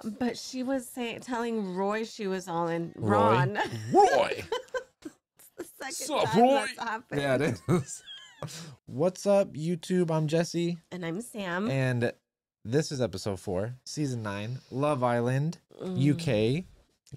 But she was telling Roy she was all in. Roy? Ron. Roy. The second Sup, time Roy? that's happened. Yeah, it is. What's up, YouTube? I'm Jesse. And I'm Sam. And this is episode 4, season 9, Love Island, UK.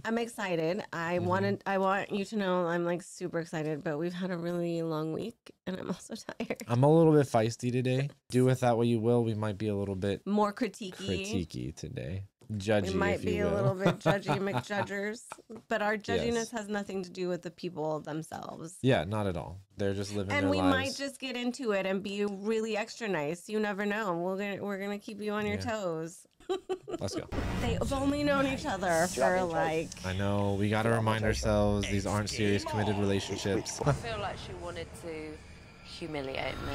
I'm excited. I want you to know I'm like super excited, but we've had a really long week and I'm also tired. I'm a little bit feisty today. Do with that what you will. We might be a little bit More critiquey today. Judgy, We might if you be will. a little bit judgy McJudgers, but our judginess Yes. has nothing to do with the people themselves. Yeah, not at all. They're just living And their we lives. might just get into it and be really extra nice. You never know. We're gonna keep you on your Yeah. toes. Let's go. They've only known each other for like. I know, we got to remind ourselves these aren't serious committed relationships. I feel like she wanted to humiliate me.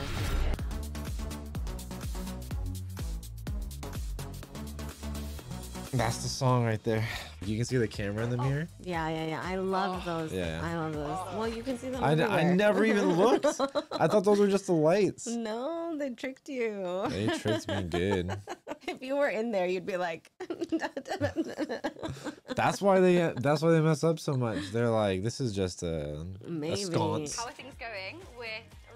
That's the song right there. You can see the camera in the mirror. Yeah. I love those. Yeah. I love those. Well, you can see them. I everywhere. never even looked. I thought those were just the lights. No, they tricked you. They tricked me good. If you were in there, you'd be like. That's why they mess up so much. They're like, this is just a Maybe. sconce. How are things going with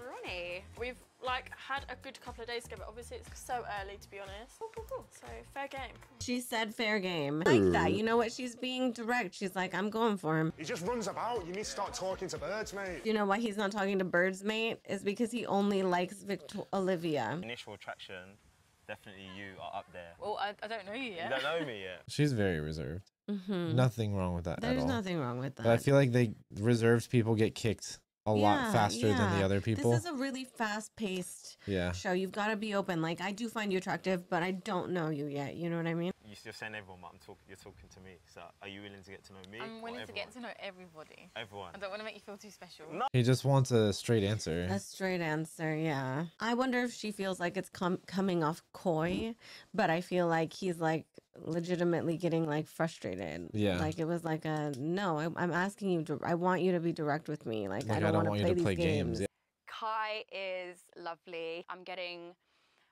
Ronnie? We've like had a good couple of days together. Obviously, it's so early to be honest. So fair game. She said fair game. I like that. You know what? She's being direct. She's like, I'm going for him. He just runs about. You need to start talking to birds, mate. You know why he's not talking to birds, mate? Is because he only likes Olivia. Initial attraction, definitely you are up there. Well, I don't know you You yet. don't know me yet. She's very reserved. Mm-hmm. Nothing wrong with that at There's all. nothing wrong with that. But I feel like reserved people get kicked a lot faster than the yeah. other people. This is a really fast-paced Yeah. show. You've got to be open. Like, I do find you attractive, but I don't know you yet. You know what I mean? You're saying everyone, but you're talking to me. So are you willing to get to know me? I'm or willing to everyone? get to know everybody. Everyone. I don't want to make you feel too special. No. He just wants a straight answer. A straight answer, yeah. I wonder if she feels like it's coming off coy, but I feel like he's like legitimately getting like frustrated. Yeah. Like it was like no, I'm asking you, I want you to be direct with me. Like I don't want to play these games. Yeah. Kai is lovely. I'm getting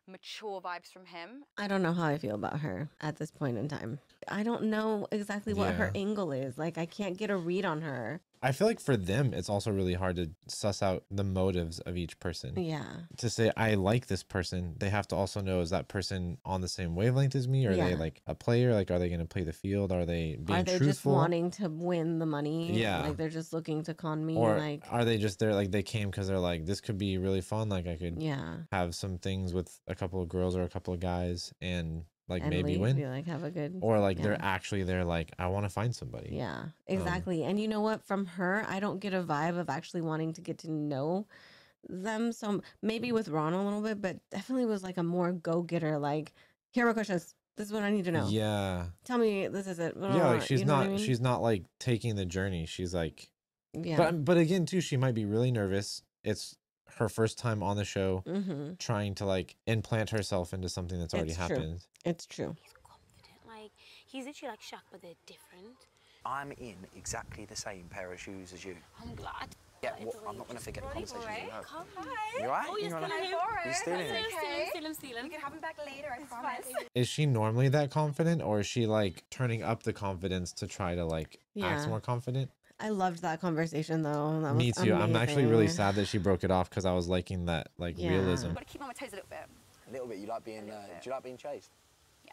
mature vibes from him. I don't know how I feel about her at this point in time. I don't know exactly what her Yeah. angle is. Like I can't get a read on her. I feel like for them, it's also really hard to suss out the motives of each person. Yeah. To say, I like this person, they have to also know, is that person on the same wavelength as me? Are they Yeah. like a player? Like, are they going to play the field? Are they being Are they just truthful? wanting to win the money? Yeah. Like they're just looking to con me. Or like are they just there, like they came because they're like, this could be really fun. Like I could yeah. have some things with a couple of girls or a couple of guys and like And maybe leave, win. be like have a good Or like yeah. they're actually there like, I want to find somebody. Yeah, exactly. And you know what? From her, I don't get a vibe of actually wanting to get to know them. So maybe with Ron a little bit, but definitely was like a more go-getter. Like, here are my questions. This is what I need to know. Yeah. Tell me this is it. Yeah, like she's You know what not I mean? she's not like taking the journey. She's like Yeah. but again too, she might be really nervous. It's her first time on the show, Mm-hmm. trying to like implant herself into something that's already It's true. happened. It's true. He's confident. Like, he's literally like Shaq, but they're different. I'm in exactly the same pair of shoes as you. I'm glad. Yeah, well, I'm not going to forget the conversation we had. Come You alright? Oh, you're You stealing him. You're stealing it. Steal him. You can have him back later, I promise. Is she normally that confident, or is she like turning up the confidence to try to like act Yeah. more confident? I loved that conversation though. That Me was too. I'm actually really amazing. sad that she broke it off because I was liking that like Yeah. realism. I've got to keep on my toes a little bit. A little bit. You like being? Do you like being chased? Yeah.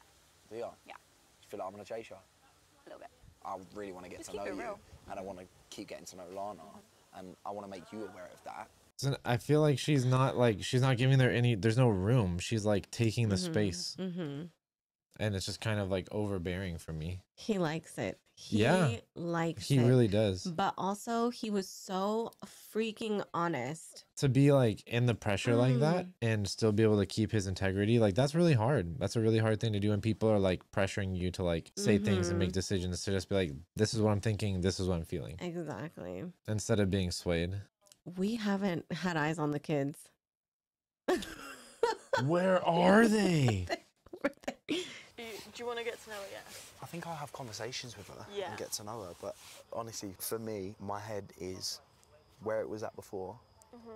Do you? Yeah. Do you feel like I'm gonna chase you? A little bit. I really want to get Just to keep know it you, real. and I want to keep getting to know Lana, and I want to make you aware of that. So I feel like she's not giving there any. There's no room. She's like taking the space, Mm-hmm. and it's just kind of like overbearing for me. He likes it. He Yeah. likes He it. really does. But also, he was so freaking honest. To be like in the pressure like that Mm. and still be able to keep his integrity, like that's really hard. That's a really hard thing to do when people are like pressuring you to like say things and make decisions, to just be like, this is what I'm thinking, this is what I'm feeling, Exactly. instead of being swayed. We haven't had eyes on the kids. Where are they? Do you want to get to know her yet? I think I'll have conversations with her Yeah. and get to know her. But honestly, for me, my head is where it was at before.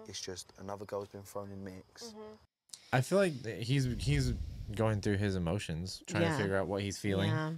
It's just another girl's been thrown in mix. I feel like he's going through his emotions, trying to Yeah. figure out what he's feeling. Yeah.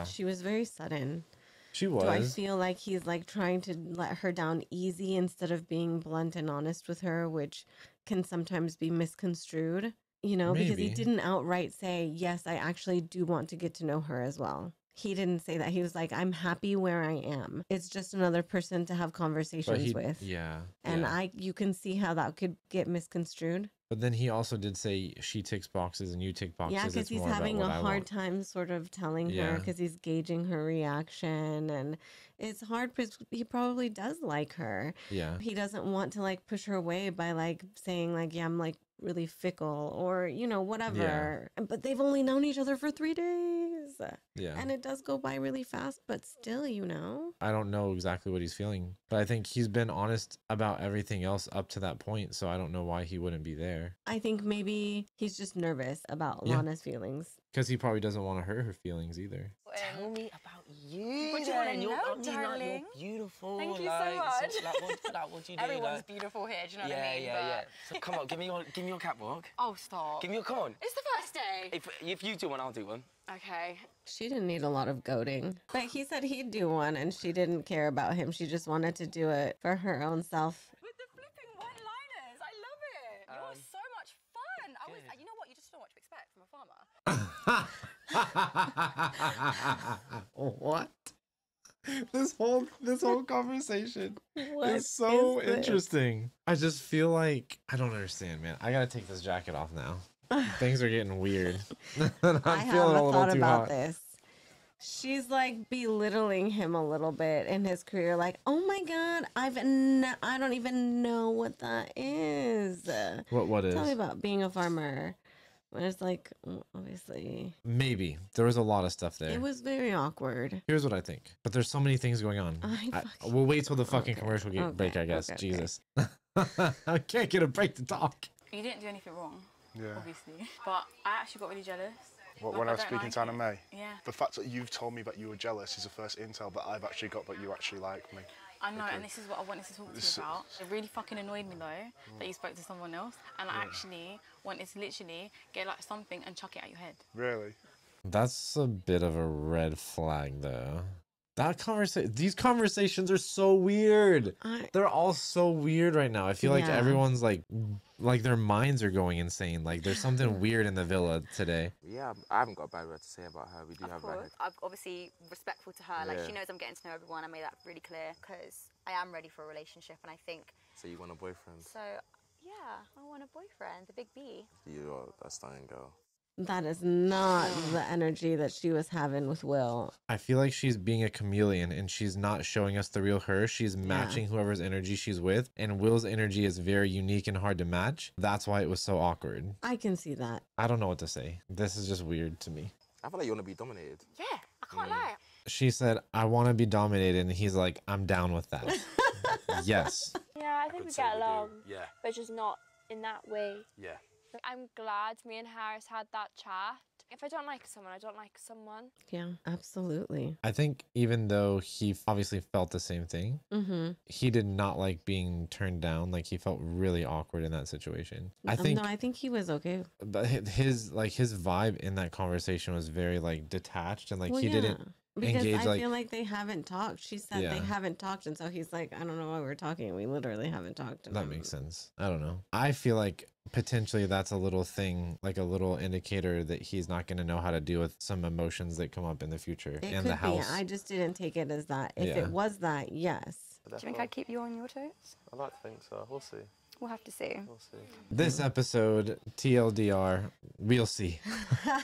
She was very sudden. She Do I was. feel like he's like trying to let her down easy instead of being blunt and honest with her, which can sometimes be misconstrued, you know, because he Maybe. didn't outright say, yes, I actually do want to get to know her as well. He didn't say that. He was like, I'm happy where I am. It's just another person to have But conversations he, with. yeah. And yeah. you can see how that could get misconstrued. But then he also did say she ticks boxes and you tick boxes. Yeah, because It's he's more about having what a I hard want. time sort of telling her Yeah. because he's gauging her reaction. And it's hard because he probably does like her. Yeah. He doesn't want to like push her away by like saying like, yeah, I'm like really fickle or, you know, whatever. But they've only known each other for 3 days. Yeah. And it does go by really fast, but still, you know. I don't know exactly what he's feeling, but I think he's been honest about everything else up to that point. So I don't know why he wouldn't be there. I think maybe he's just nervous about Yeah. Lana's feelings. Because he probably doesn't want to hurt her feelings either. Tell me about you. What do you wanna then. know, Like, darling? you're beautiful. Thank you so like, much. what do you do? Everyone's like, beautiful here, do you know yeah, what I mean? yeah. So come on, give me your catwalk. Oh, stop. Give me your, come on. It's the first day. If you do one, I'll do one. Okay. She didn't need a lot of goading. But he said he'd do one and she didn't care about him. She just wanted to do it for her own self. With the flipping one-liners, I love it. You're so much fun. You know what? You just don't know what to expect from a farmer. What? This whole conversation What is so is this? interesting. I just feel like I don't understand, man. I gotta take this jacket off now. Things are getting weird. I'm I have feeling a a little thought too about hot. this. She's like belittling him a little bit in his career. Like, oh my God, I don't even know what that is. What is? Tell me about being a farmer. When it's like, obviously, Maybe there was a lot of stuff there. it was very awkward. Here's what I think. But there's so many things going on. We'll wait till the fucking commercial break, I guess. okay. Jesus. I can't get a break to talk. You didn't do anything wrong, Yeah. obviously. But I actually got really jealous. What, Like, when I was don't speaking like to Anna it. May? Yeah. The fact that you've told me that you were jealous is the first intel that I've actually got that you actually like me. I know, Okay. and this is what I wanted to talk to This- you about. It really fucking annoyed me though that you spoke to someone else, and I actually wanted to literally get like something and chuck it at your head. Really? That's a bit of a red flag, though. These conversations are so weird. They're all so weird right now. I feel like Yeah. everyone's like their minds are going insane. Like there's something weird in the villa today. Yeah, I haven't got a bad word to say about her. We do Of have course. I'm obviously respectful to her. Like, Yeah. she knows I'm getting to know everyone. I made that really clear because I am ready for a relationship, and I think So you want a boyfriend? so. Yeah, I want a boyfriend, the big B. You're that stunning girl. That is not the energy that she was having with Will. I feel like she's being a chameleon and she's not showing us the real her. She's matching whoever's energy she's with. And Will's energy is very unique and hard to match. That's why it was so awkward. I can see that. I don't know what to say. This is just weird to me. I feel like you want to be dominated. Yeah, I can't lie. She said, I want to be dominated. And he's like, I'm down with that. Yes. Yeah, I think we get along, Yeah. but just not in that way. Yeah. I'm glad me and Harris had that chat. If I don't like someone, I don't like someone. Yeah, absolutely. I think even though he obviously felt the same thing, Mm-hmm. he did not like being turned down. Like he felt really awkward in that situation. I think No, I think he was okay. but his vibe in that conversation was very like detached and like Well, he yeah, didn't because engage I like feel like they haven't talked. She said they Yeah. haven't talked, and so he's like, I don't know why we're talking. We literally haven't talked. And that I'm- makes sense. I don't know. I feel like potentially that's a little thing, like a little indicator that he's not going to know how to deal with some emotions that come up in the future It and could the house. be. I just didn't take it as that. If Yeah. it was that, yes. Do you think I'd keep you on your toes? I'd like to think so. We'll see. We'll have to see. We'll see. This episode, TLDR, we'll see. I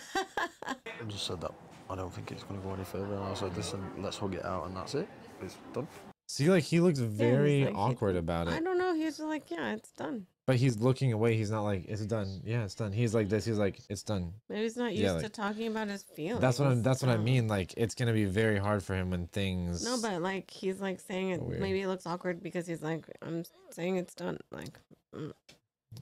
just said that I don't think it's going to go any further, and I said, listen, let's hug it out, and that's it. It's done. See, like he looks very like, he- awkward about I it, don't know. He's just like, yeah, it's done. but he's looking away. He's not like it's done. Yeah, it's done. He's like this. He's like it's done. Maybe he's not used Yeah, to like- talking about his feelings. That's what I Um, mean. Like it's gonna be very hard for him when things. No, but like he's like saying it. Weird. Maybe it looks awkward because he's like, I'm saying it's done. Like,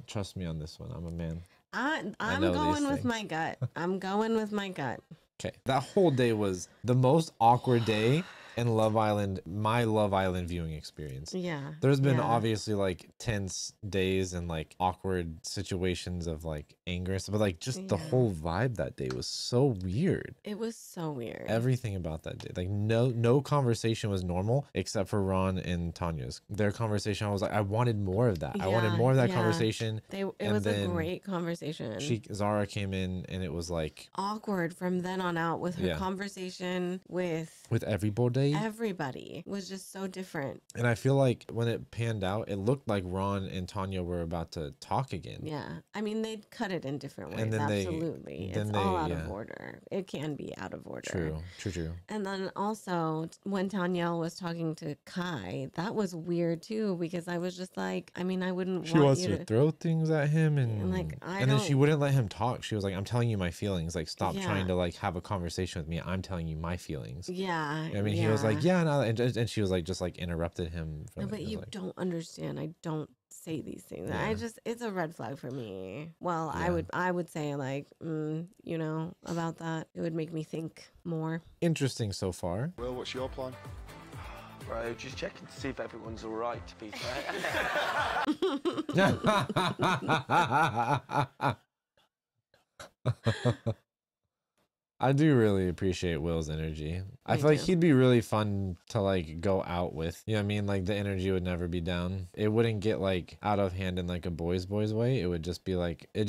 Trust me on this one. I'm a man. I'm know going these with things. my gut. I'm going with my gut. Okay, that whole day was the most awkward day in Love Island, my Love Island viewing experience. Yeah. There's been yeah. obviously like tense days and like awkward situations of like anger and stuff, but like just the whole vibe that day was so weird. It was so weird. Everything about that day, like no conversation was normal except for Ron and Tanya's. Their conversation, I was like, I wanted more of that. I wanted more of that conversation. It was a great conversation. Zara came in and it was like awkward from then on out with her conversation with everybody. Everybody was just so different. And I feel like when it panned out, it looked like Ron and Tanya were about to talk again. Yeah. I mean, they'd cut it in different ways. And then absolutely. It's all out of order. It can be out of order. True. And then also when Tanya was talking to Kai, that was weird too, because I was just like, I mean, I wouldn't She wants to throw things at him and like, and then she wouldn't let him talk. She was like, I'm telling you my feelings. Like, stop trying to like have a conversation with me. I'm telling you my feelings. Yeah. I mean, he was like, yeah, no, and she was like, just like interrupted him. No, but you don't understand. I don't say these things. It's a red flag for me. Well, I would say like, you know, about that. It would make me think more. Interesting so far. Will, what's your plan? Bro, just checking to see if everyone's all right, to be fair. I do really appreciate Will's energy. I feel like he'd be really fun to like go out with. You know what I mean? Like the energy would never be down. It wouldn't get like out of hand in like a boys way. It would just be like a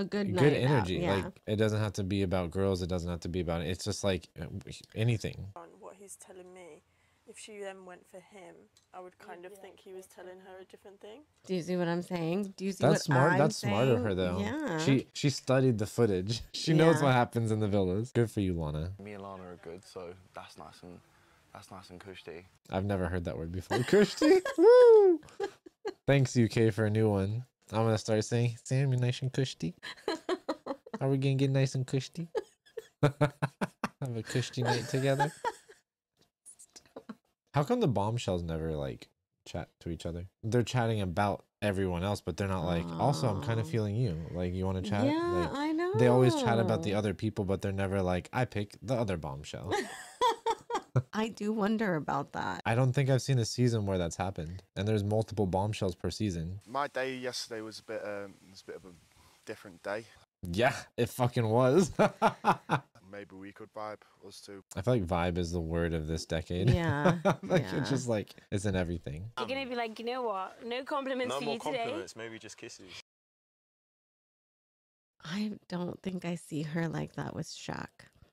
good energy. Out, Like it doesn't have to be about girls. It doesn't have to be about it's just like anything. What he's telling me. If she then went for him, I would kind of think he was telling her a different thing. Do you see what I'm saying? Do you see That's what smart. I'm That's saying? smart of her though. Yeah. She studied the footage. She knows what happens in the villas. Good for you, Lana. Me and Lana are good, so that's nice and cushy. I've never heard that word before. Cushy. Woo! Thanks UK for a new one. I'm gonna start saying, "Sam, you nice and cushy." Are we gonna get nice and cushy? Have a cushy night together. How come the bombshells never like chat to each other? They're chatting about everyone else, but they're not like, also, I'm kind of feeling you. Like, you want to chat? Yeah, like, I know. They always chat about the other people, but they're never like, I pick the other bombshell. I do wonder about that. I don't think I've seen a season where that's happened. And there's multiple bombshells per season. My day yesterday was a bit of a different day. Yeah, it fucking was. Maybe we could vibe, us two. I feel like vibe is the word of this decade. Yeah. Like it's just like, it's in everything. You're going to be like, you know what? No compliments No for more you today. compliments, maybe just kisses. I don't think I see her like that with Shaq.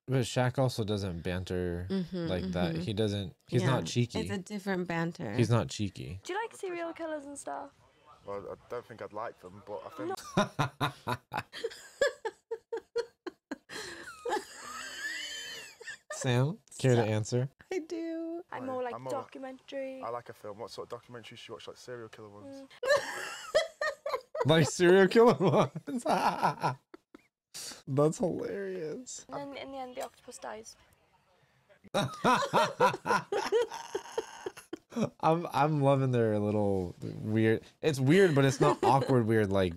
But Shaq also doesn't banter like that. He doesn't, he's not cheeky. It's a different banter. He's not cheeky. Do you like serial killers and stuff? Well, I don't think I'd like them, but I think... Sam, care to answer? I do. I'm more like documentary. I like a film. What sort of documentaries do you watch? Like serial killer ones? Like serial killer ones? That's hilarious. And then in the end, the octopus dies. I'm loving their little weird. It's weird, but it's not awkward weird like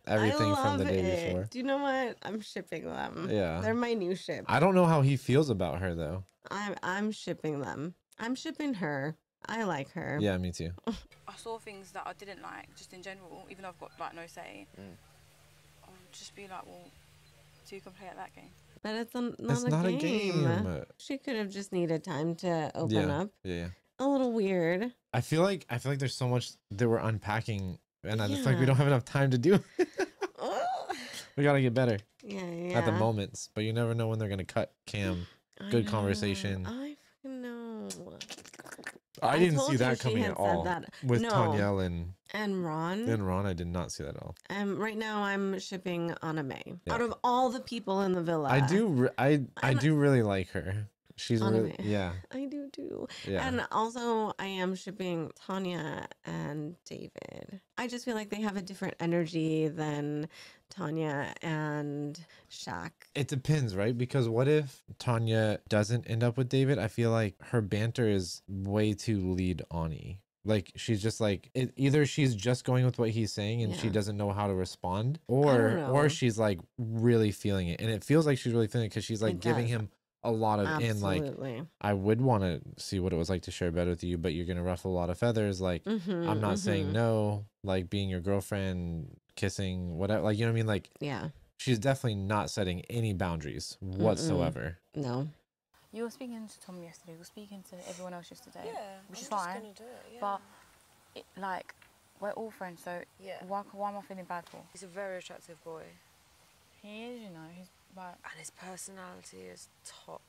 everything from the day before. Do you know what? I'm shipping them. Yeah. They're my new ship. I don't know how he feels about her though. I'm shipping them. I'm shipping her. I like her. Yeah, me too. I saw things that I didn't like, just in general, even though I've got like no say. I would just be like, well, so you can play at that game. But it's It's not not a a game. game. She could have just needed time to open up. Yeah. A little weird. I feel like there's so much that we're unpacking, and I just feel like we don't have enough time to do. We gotta get better. Yeah. At the moments, but you never know when they're gonna cut Cam. Good conversation. I fucking know. I didn't told see you that she coming had at said all. that. With No. Tanyel and Ron. I did not see that at all. Right now I'm shipping Anna May. Yeah. Out of all the people in the villa, I do really like her. She's Anna really May. I do too. Yeah. And also I am shipping Tanya and David. I just feel like they have a different energy than Tanya and Shaq. It depends, right? Because what if Tanya doesn't end up with David? I feel like her banter is way too lead on-y. Like she's just like either she's just going with what he's saying and she doesn't know how to respond, or she's like really feeling it, and it feels like she's really feeling it because she's like giving him a lot of in like Absolutely. I would want to see what it was like to share bed with you, but you're gonna ruffle a lot of feathers. Like I'm not saying no, like being your girlfriend, kissing, whatever, like you know what I mean? Like Yeah. she's definitely not setting any boundaries whatsoever. No. You were speaking to Tom yesterday. You were speaking to everyone else yesterday. Yeah, which is I'm just fine. gonna do it, yeah. But like we're all friends, so why am I feeling bad for? He's a very attractive boy. He is, you know. He's like, and his personality is top.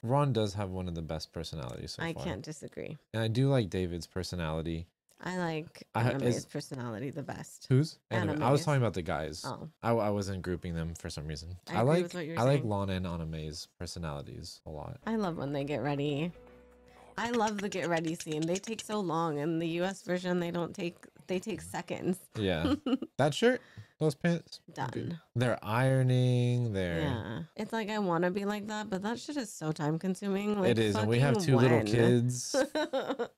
Ron does have one of the best personalities so I far. can't disagree. And I do like David's personality. I like is- Anime's personality the best. Whose? Anime. I was Anime's. talking about the guys. Oh. I wasn't grouping them for some reason. I agree with what you're I like saying. Lana and Anime's personalities a lot. I love when they get ready. I love the get ready scene. They take so long. In the US version, they take seconds. Yeah. That shirt, those pants. Done. They're ironing, Yeah. It's like I want to be like that, but that shit is so time consuming. Like, It is, and we have fucking 2 little when? kids. Snog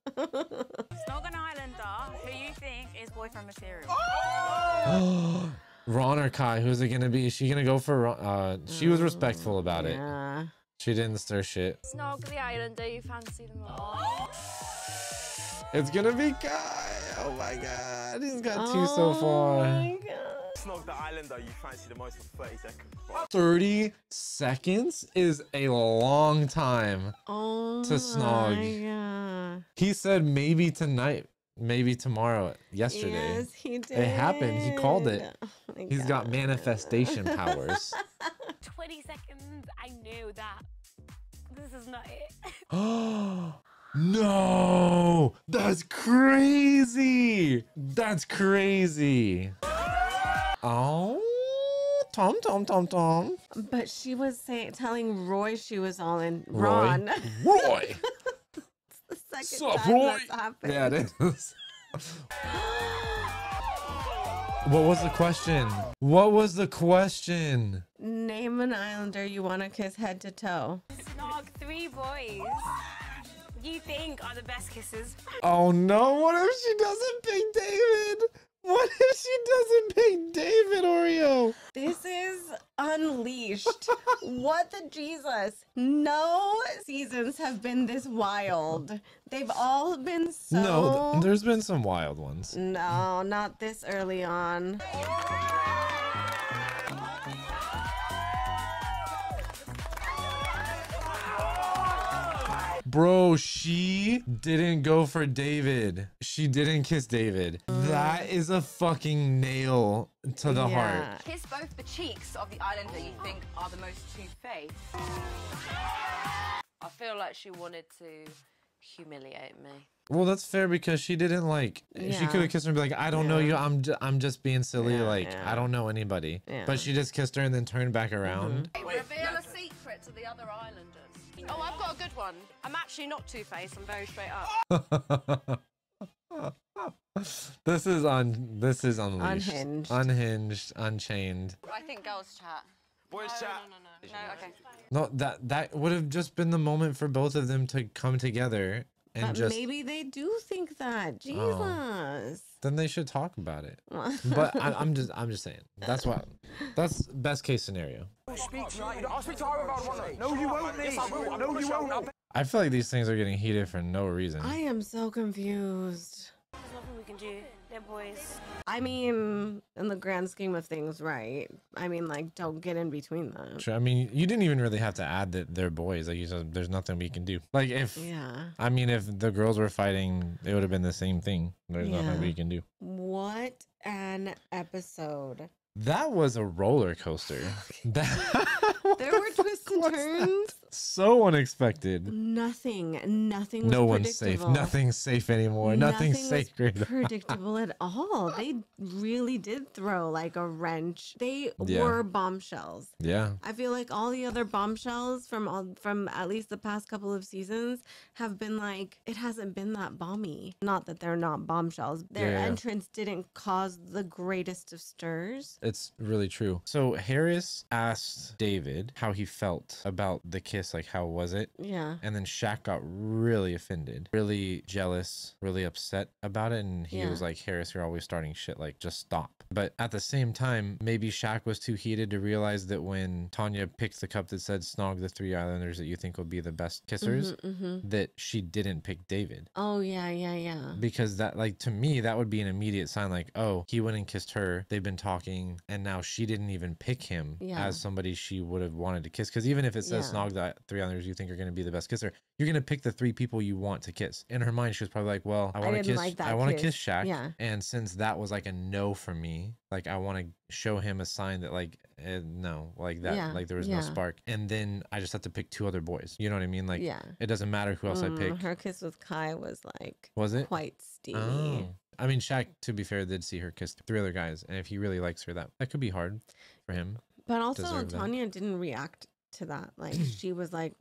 an Islander, who you think is boyfriend material? Ron or Kai, who's it gonna be? Is she gonna go for Ron? She was respectful about it. Yeah. She didn't stir shit. Snog the Islander, you fancy them all. It's gonna be Kai. Oh my god. He's got 2 so far. Snog the Islander, you fancy the most for 30 seconds. 30 seconds is a long time Oh to snog. my God. He said maybe tonight, maybe tomorrow, yesterday. Yes, he did. It happened. He called it. Oh my He's got God. manifestation powers. 20 seconds, I knew that. This is not it. No, that's crazy. That's crazy. Oh, Tom. But she was telling Roy she was all in. Roy? Ron. Roy. It's the second Sup, time Roy? that's happened. Yeah, it is. What was the question? What was the question? Name an Islander you want to kiss head to toe. Snog 3 boys you think are the best kisses. Oh no, what if she doesn't pick David? What if she doesn't pick David, Oreo? This is unleashed. What the Jesus? No seasons have been this wild. They've all been so... No, there's been some wild ones. No, not this early on. Bro, she didn't go for David. She didn't kiss David. That is a fucking nail to the heart. Kiss both the cheeks of the Islander you think are the most two-faced. I feel like she wanted to humiliate me. Well, that's fair because she didn't like. She Yeah. could have kissed her and be like, "I don't know you. I'm just being silly. Yeah, like yeah. I don't know anybody." Yeah. But she just kissed her and then turned back around. Reveal a secret to the other Islanders. Oh, I've got a good one. I'm actually not two-faced. I'm very straight up. This is unleashed. Unhinged. Unhinged, unchained. I think girls chat. Boys chat. No, okay. No, that would have just been the moment for both of them to come together and But just. maybe they do think that. Jesus. Then they should talk about it. But I'm just saying. That's best case scenario. I'll speak to her about one. No, you won't. Yes, I will. No, you won't. I feel like these things are getting heated for no reason. I am so confused. There's nothing we can do. They're boys. I mean, in the grand scheme of things, right? I mean, like, don't get in between them. Sure. I mean, you didn't even really have to add that they're boys. Like you said, there's nothing we can do. Like if, Yeah. I mean, if the girls were fighting, it would have been the same thing. There's Yeah. nothing we can do. What an episode. That was a roller coaster. There were twists and turns. So unexpected. Nothing was No one's safe. predictable. Nothing's safe anymore. Nothing's was sacred. predictable at all. They really did throw like a wrench. They Yeah. were bombshells. Yeah. I feel like all the other bombshells from at least the past couple of seasons have been like, it hasn't been that bomby. Not that they're not bombshells. Their Yeah. entrance didn't cause the greatest of stirs. It's really true. So Harris asked David how he felt about the kiss. Like, how was it? Yeah. And then Shaq got really offended, really jealous, really upset about it. And he was like, Harris, you're always starting shit. Like, just stop. But at the same time, maybe Shaq was too heated to realize that when Tanya picked the cup that said snog the 3 islanders that you think will be the best kissers, that she didn't pick David. Oh, yeah. Because that, like, to me, that would be an immediate sign, like, oh, he went and kissed her. They've been talking, and now she didn't even pick him as somebody she would have wanted to kiss. Because even if it says snog the 3 islanders you think are going to be the best kisser, you're going to pick the 3 people you want to kiss. In her mind, she was probably like, well, I want to kiss, I want to kiss Shaq. Yeah. And since that was like a no for me, like, I want to show him a sign that, like, no, like that, like there was no spark. And then I just have to pick 2 other boys. You know what I mean? Like, it doesn't matter who else I pick. Her kiss with Kai was like, was it quite steamy? Oh. I mean, Shaq, to be fair, did see her kiss 3 other guys. And if he really likes her, that could be hard for him. But also, Tanya didn't react to that. Like, she was like,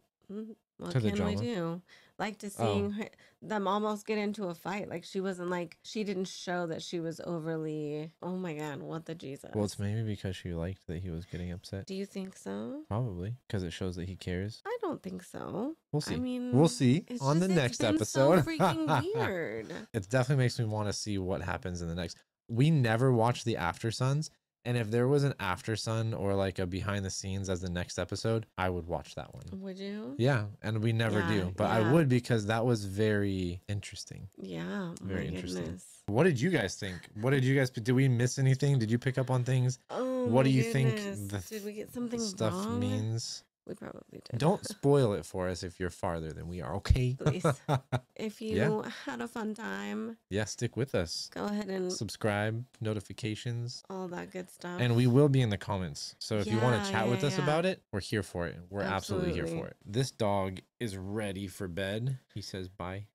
what To the can we drama. do? Like, to seeing them almost get into a fight. Like, she wasn't like, she didn't show that she was overly, oh my God, what the Jesus. Well, it's maybe because she liked that he was getting upset. Do you think so? Probably because it shows that he cares. I don't think so. We'll see. I mean, we'll see it's on the just- next it's been episode. So freaking weird. It definitely makes me want to see what happens in the next. We never watched the After Suns. And if there was an After Sun or like a behind the scenes as the next episode, I would watch that one. Would you? Yeah. And we never do. But I would, because that was very interesting. Yeah. Very interesting. Goodness. What did you guys think? What did you guys, did we miss anything? Did you pick up on things? Oh, what do you goodness. think the Did we get something stuff wrong? means? We probably did. Don't spoil it for us if you're farther than we are, okay? Please. If you had a fun time, stick with us. go ahead and Subscribe, notifications, all that good stuff. and we will be in the comments. So if you want to chat with us yeah. about it, we're here for it. We're absolutely here Absolutely. for it. This dog is ready for bed. He says bye.